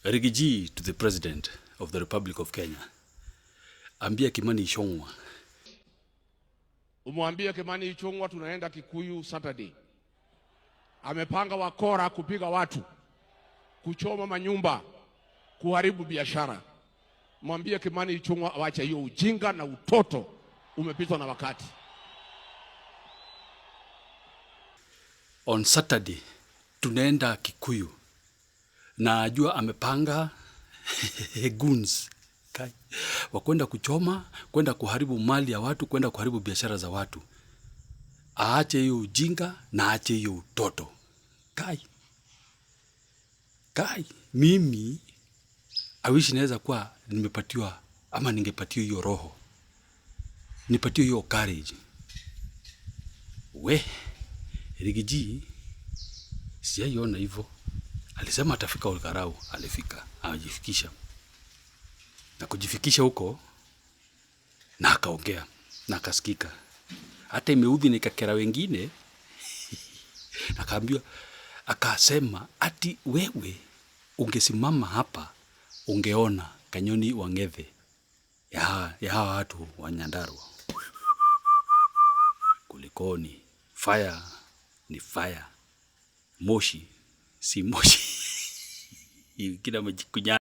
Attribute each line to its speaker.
Speaker 1: Rigiji to the President of the Republic of Kenya. Ambia Kimani Ichung'wah.
Speaker 2: Umwambie Kimani Ichung'wah tunaenda Kikuyu Saturday. Amepanga wakora kupiga watu, kuchoma manyumba, kuharibu biashara. Mwambie Kimani Ichung'wah awache hiyo ujinga na utoto, umepitwa na wakati.
Speaker 1: On Saturday tunaenda Kikuyu. Na ajua amepanga goons wakwenda kuchoma, kwenda kuharibu mali ya watu, kwenda kuharibu biashara za watu. Aache hiyo ujinga na aache hiyo utoto. Mimi awishi naweza kuwa nimepatiwa ama ningepatiwa hiyo roho, nipatiwa hiyo courage. Rigiji sijaiona hivyo. Alisema atafika Olkarau, alifika, ajifikisha. Na kujifikisha huko, na akaongea, na akasikika. Hata imeudhi na ikakera wengine, akaambiwa, akasema, ati wewe ungesimama hapa, ungeona Kanyoni Wang'ethe ya hawa watu wa Nyandarua. Kulikoni, fire ni fire, moshi si moshi. Kila majikunya.